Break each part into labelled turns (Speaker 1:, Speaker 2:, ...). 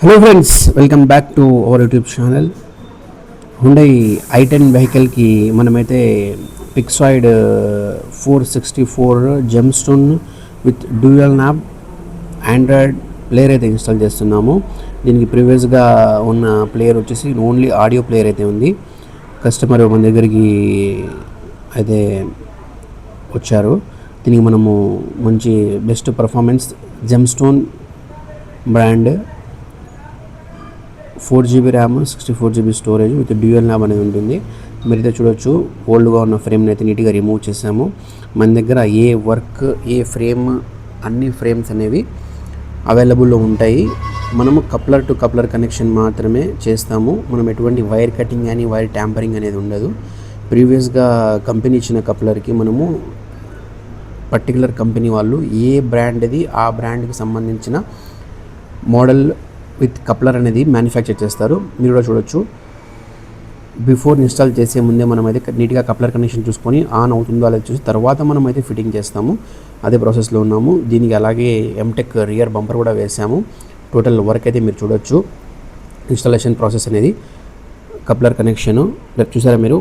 Speaker 1: Hello friends, welcome back to our YouTube channel. Hyundai i10 వెహికల్కి మనమైతే పిక్సాయిడ్ 464 gem stone with dual knob Android player అయితే install చేస్తున్నాము. దీనికి ప్రీవియస్గా ఉన్న ప్లేయర్ వచ్చేసి ఓన్లీ ఆడియో ప్లేయర్ అయితే ఉంది. కస్టమర్ మన దగ్గరికి అయితే వచ్చారు. దీనికి మనము మంచి best performance gem stone brand 4GB RAM 64GB storage with dual knob అనేది ఉంటుంది. మీరైతే చూడొచ్చు, ఓల్డ్గా ఉన్న ఫ్రేమ్ని అయితే నీట్గా రిమూవ్ చేసాము. మన దగ్గర ఏ వర్క్ ఏ ఫ్రేమ్ అన్ని ఫ్రేమ్స్ అనేవి అవైలబుల్లో ఉంటాయి. మనము కప్లర్ టు కప్లర్ కనెక్షన్ మాత్రమే చేస్తాము. మనం ఎటువంటి వైర్ కటింగ్ కానీ వైర్ ట్యాంపరింగ్ అనేది ఉండదు. ప్రీవియస్గా కంపెనీ ఇచ్చిన కప్లర్కి మనము పర్టికులర్ కంపెనీ వాళ్ళు ఏ బ్రాండ్ది ఆ బ్రాండ్కి సంబంధించిన మోడల్ విత్ కప్లర్ అనేది మ్యానుఫ్యాక్చర్ చేస్తారు. మీరు కూడా చూడొచ్చు. బిఫోర్ ఇన్స్టాల్ చేసే ముందే మనం అయితే నీట్గా కప్లర్ కనెక్షన్ చూసుకొని ఆన్ అవుతుందో అలా చూసి తర్వాత మనం అయితే ఫిట్టింగ్ చేస్తాము. అదే ప్రాసెస్లో ఉన్నాము. దీనికి అలాగే ఎంటెక్ రియర్ బంపర్ కూడా వేసాము. టోటల్ వర్క్ అయితే మీరు చూడొచ్చు. ఇన్స్టాలేషన్ ప్రాసెస్ అనేది కప్లర్ కనెక్షను చూసారా మీరు.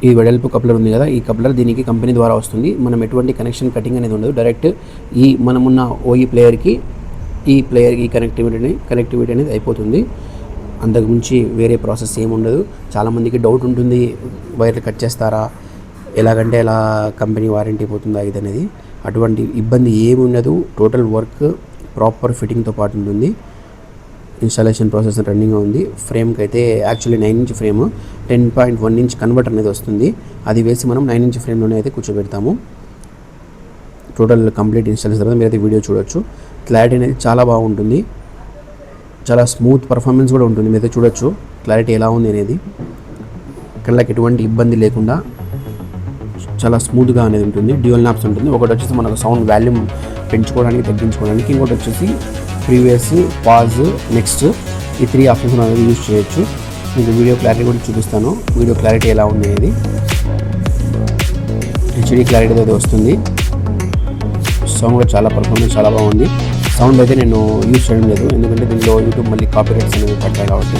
Speaker 1: ఈ వెడల్పు కప్లర్ ఉంది కదా, ఈ కప్లర్ దీనికి కంపెనీ ద్వారా వస్తుంది. మనం ఎటువంటి కనెక్షన్ కటింగ్ అనేది ఉండదు. డైరెక్ట్ ఈ మనమున్న ఓఈ ప్లేయర్కి ఈ ప్లేయర్కి కనెక్టివిటీ అనేది అయిపోతుంది. అంతకుమించి వేరే ప్రాసెస్ ఏమి ఉండదు. చాలామందికి డౌట్ ఉంటుంది, వైర్లు కట్ చేస్తారా, ఎలాగంటే ఎలా కంపెనీ వారంటీ పోతుందా ఇది అనేది. అటువంటి ఇబ్బంది ఏమి ఉండదు. టోటల్ వర్క్ ప్రాపర్ ఫిట్టింగ్తో పాటు ఉంటుంది. ఇన్స్టాలేషన్ ప్రాసెస్ రన్నింగ్గా ఉంది. ఫ్రేమ్కి అయితే యాక్చువల్లీ 9" ఫ్రేమ్ 10.1" కన్వర్టర్ అనేది వస్తుంది. అది వేసి మనం 9" ఫ్రేమ్లోనే అయితే కూర్చోబెడతాము. టోటల్ కంప్లీట్ ఇన్స్టాలేషన్ తర్వాత మీరైతే వీడియో చూడొచ్చు. క్లారిటీ అనేది చాలా బాగుంటుంది. చాలా స్మూత్ పర్ఫార్మెన్స్ కూడా ఉంటుంది. మీరైతే చూడొచ్చు క్లారిటీ ఎలా ఉంది అనేది. కళ్ళకి ఎటువంటి ఇబ్బంది లేకుండా చాలా స్మూత్గా అనేది ఉంటుంది. డ్యూయల్ నాబ్స్ ఉంటుంది. ఒకటి వచ్చేసి మనకు సౌండ్ వాల్యూమ్ పెంచుకోవడానికి తగ్గించుకోవడానికి, ఇంకోటి వచ్చేసి ప్రీవియస్ పాజ్ నెక్స్ట్ ఈ 3 ఆప్షన్స్ అనేది యూజ్ చేయొచ్చు. మీకు వీడియో క్లారిటీ కూడా చూపిస్తాను. వీడియో క్లారిటీ ఎలా ఉంది అనేది. హెచ్డి క్లారిటీ అయితే వస్తుంది. సౌండ్ కూడా చాలా పర్ఫార్మెన్స్ చాలా బాగుంది. సౌండ్ అయితే నేను యూజ్ చేయడం లేదు, ఎందుకంటే దీనిలో యూట్యూబ్ మళ్ళీ కాపీరైట్స్ అనేవి పట్టాయి కాబట్టి.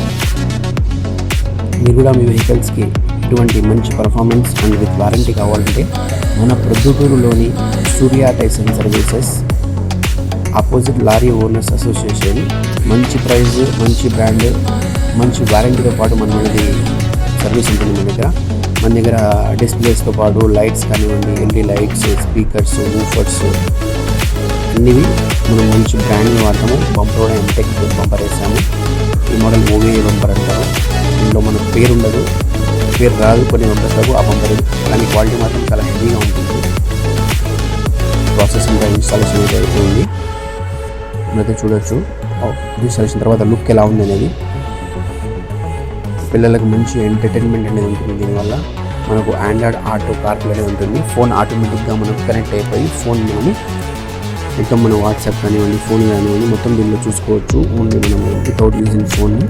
Speaker 1: మీరు కూడా మీ వెహికల్స్కి ఇటువంటి మంచి పర్ఫార్మెన్స్ అండ్ విత్ వారంటీ కావాలంటే మన ప్రొద్దుటూరులోని Surya tyres and services opposite lorry owners association మంచి ప్రైస్, మంచి బ్రాండ్, మంచి వారంటీతో పాటు మనది సర్వీస్ ఉంటుంది. మన దగ్గర డిస్ప్లేస్తో పాటు లైట్స్ కానివ్వండి, ఎల్ఈడి లైట్స్, స్పీకర్స్, వూఫర్స్ అన్నివి మనం మంచి బ్రాండ్ని వాడతాము. బంపర్ కూడా ఎంటెక్ బంపర్ వేసాము. ఈ మోడల్ ఓవీఏ బంపర్ అంటారు. దీనిలో మన పేరు ఉండదు, పేరు రాదు కొన్ని బంపర్స్లకు ఆ బంపర్, కానీ క్వాలిటీ మాత్రం చాలా హెవీగా ఉంటుంది. ప్రాసెస్ ఇంకా ఇన్స్టాలేషన్ అయితే అయిపోయింది. మనైతే చూడొచ్చు ఇన్స్టాలేషన్ తర్వాత లుక్ ఎలా ఉంది అనేది. పిల్లలకు మంచి ఎంటర్టైన్మెంట్ అనేది ఉంటుంది. దీనివల్ల మనకు ఆండ్రాయిడ్ ఆటో కార్ప్లే అనేది ఉంటుంది. ఫోన్ ఆటోమేటిక్గా మనకు కనెక్ట్ అయిపోయి ఫోన్ మనము మొత్తం మన వాట్సాప్ కానివ్వండి, ఫోన్ కానివ్వండి మొత్తం దీనిలో చూసుకోవచ్చు. ఓన్లీ మనము వితౌట్ యూజింగ్ ఫోన్ని.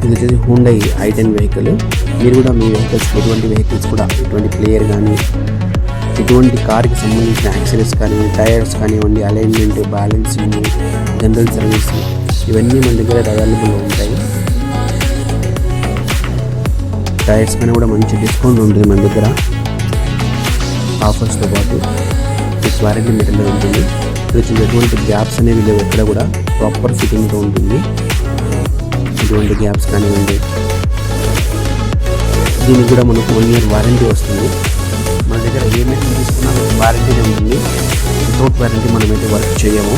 Speaker 1: ఇది వచ్చేసి హుండై i10 వెహికల్. మీరు కూడా మీ వెహికల్స్ ఎటువంటి వెహికల్స్ కూడా ఎటువంటి ప్లేయర్ కానీ ఎటువంటి కార్కి సంబంధించిన యాక్సెసరీస్ కానివ్వండి, టైర్స్ కానివ్వండి, అలైన్మెంట్, బ్యాలెన్సింగ్, జనరల్ సర్వీస్ ఇవన్నీ మన దగ్గర అవైలబుల్లో ఉంటాయి. టైర్స్ కానీ కూడా మంచి డిస్కౌంట్ ఉంటుంది మన దగ్గర. ఆఫర్స్తో పాటు విత్ వారంటీ మెటీరియల్ ఉంటుంది. ఎటువంటి గ్యాప్స్ అనేవి లేవు, ఎక్కడ కూడా ప్రాపర్ ఫిట్టింగ్తో ఉంటుంది. ఎటువంటి గ్యాప్స్ కానివ్వండి. దీనికి కూడా మనకు 1 year వారంటీ వస్తుంది. మన దగ్గర ఏమైతే తీసుకున్నా వారంటీనే ఉంటుంది. వితౌట్ వారంటీ మనమైతే వర్క్ చేయము.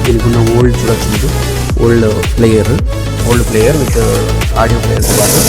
Speaker 1: దీనికి ఉన్న ఓల్డ్ చూడొచ్చు, ఓల్డ్ ప్లేయర్ విత్ ఆడియో ప్లేయర్తో పాటు